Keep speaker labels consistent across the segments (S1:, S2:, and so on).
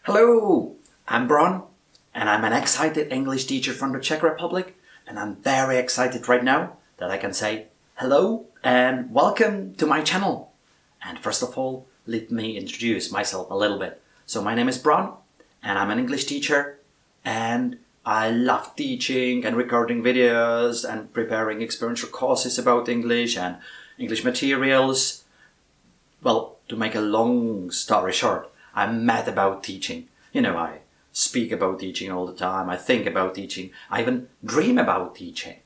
S1: Hello, I'm Bron, and I'm an excited English teacher from the Czech Republic, and I'm very excited right now that I can say hello and welcome to my channel. And first of all, let me introduce myself a little bit. So my name is Bron, and I'm an English teacher, and I love teaching and recording videos and preparing experiential courses about English and English materials. Well, to make a long story short, I'm mad about teaching. I speak about teaching all the time, I think about teaching, I even dream about teaching.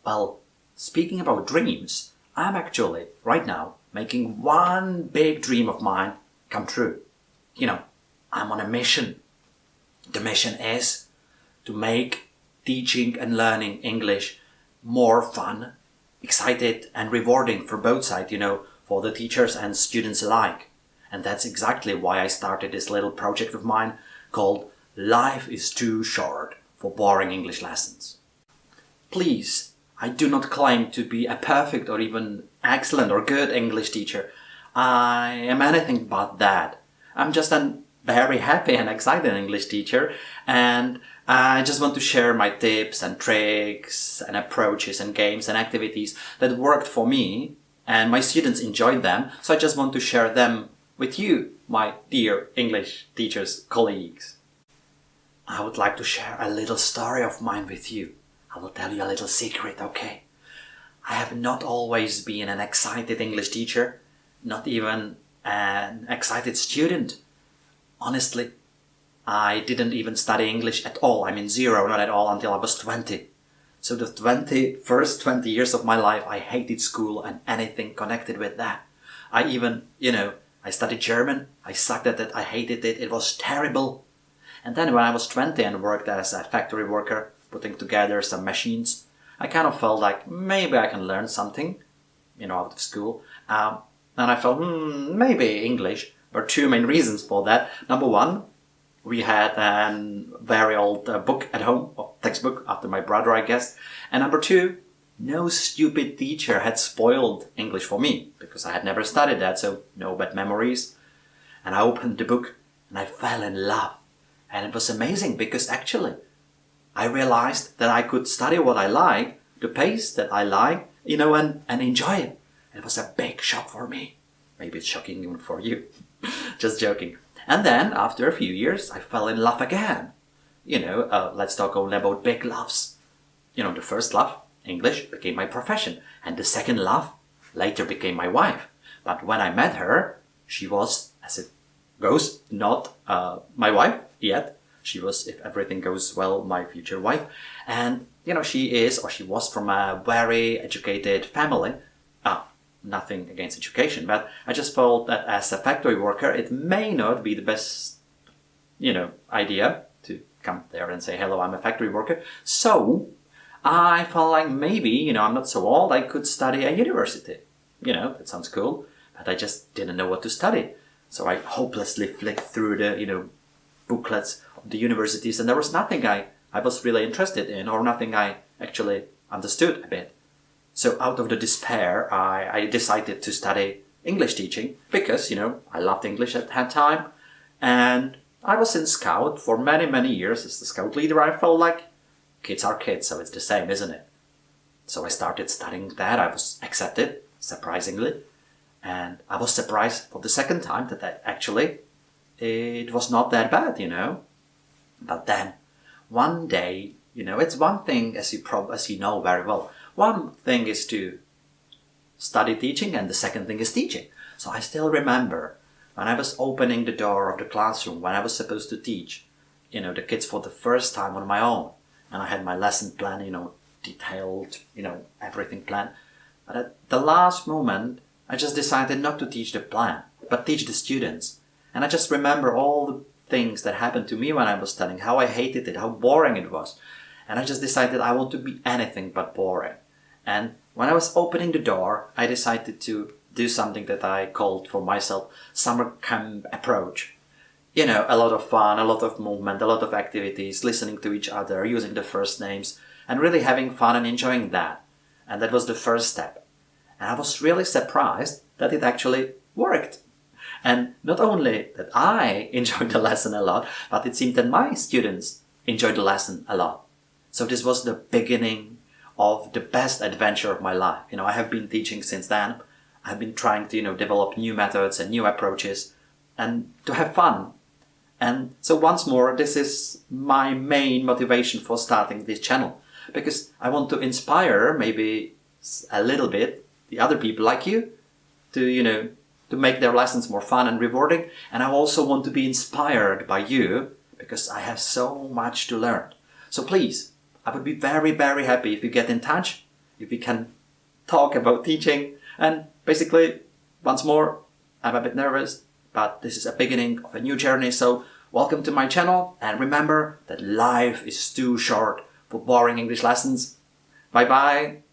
S1: Well, speaking about dreams, I'm actually, right now, making one big dream of mine come true. I'm on a mission. The mission is to make teaching and learning English more fun, excited and rewarding for both sides, for the teachers and students alike. And that's exactly why I started this little project of mine called Life is Too Short for Boring English Lessons. Please, I do not claim to be a perfect or even excellent or good English teacher. I am anything but that. I'm just a very happy and excited English teacher, and I just want to share my tips and tricks and approaches and games and activities that worked for me, and my students enjoyed them, so I just want to share them with you, my dear English teachers, colleagues. I would like to share a little story of mine with you. I will tell you a little secret, okay? I have not always been an excited English teacher, not even an excited student. Honestly, I didn't even study English at all. I mean zero, not at all, until I was 20. So the first 20 years of my life, I hated school and anything connected with that. I even, I studied German, I sucked at it, I hated it, it was terrible. And then when I was 20 and worked as a factory worker, putting together some machines, I kind of felt like maybe I can learn something, out of school. And I felt, maybe English. There are two main reasons for that. Number one, we had a very old book at home, or textbook, after my brother, I guess. And number two, no stupid teacher had spoiled English for me, because I had never studied that, so no bad memories. And I opened the book and I fell in love. And it was amazing, because actually I realized that I could study what I like, the pace that I like, and enjoy it. And it was a big shock for me. Maybe it's shocking even for you. Just joking. And then, after a few years, I fell in love again. Let's talk only about big loves. The first love, English, became my profession. And the second love later became my wife. But when I met her, she was, as it goes, not my wife yet. She was, if everything goes well, my future wife. And, she was from a very educated family. Nothing against education, but I just felt that as a factory worker, it may not be the best, idea to come there and say, hello, I'm a factory worker. So I felt like maybe, I'm not so old, I could study at university. That sounds cool, but I just didn't know what to study. So I hopelessly flicked through the, booklets of the universities, and there was nothing I was really interested in, or nothing I actually understood a bit. So out of the despair, I decided to study English teaching because, I loved English at that time. And I was in Scout for many, many years. As the Scout leader, I felt like kids are kids, so it's the same, isn't it? So I started studying that. I was accepted, surprisingly. And I was surprised for the second time that actually it was not that bad, But then one day, it's one thing, as you know very well. One thing is to study teaching, and the second thing is teaching. So I still remember when I was opening the door of the classroom, when I was supposed to teach, the kids for the first time on my own. And I had my lesson plan, detailed, everything planned. But at the last moment, I just decided not to teach the plan, but teach the students. And I just remember all the things that happened to me when I was studying, how I hated it, how boring it was. And I just decided I want to be anything but boring. And when I was opening the door, I decided to do something that I called for myself summer camp approach. A lot of fun, a lot of movement, a lot of activities, listening to each other, using the first names, and really having fun and enjoying that. And that was the first step. And I was really surprised that it actually worked. And not only that I enjoyed the lesson a lot, but it seemed that my students enjoyed the lesson a lot. So this was the beginning of the best adventure of my life. I have been teaching since then. I've been trying to, develop new methods and new approaches and to have fun. And so once more, this is my main motivation for starting this channel, because I want to inspire maybe a little bit the other people like you to, to make their lessons more fun and rewarding. And I also want to be inspired by you because I have so much to learn. So please, I would be very, very happy if you get in touch, if we can talk about teaching. And basically, once more, I'm a bit nervous, but this is a beginning of a new journey. So welcome to my channel. And remember that life is too short for boring English lessons. Bye bye.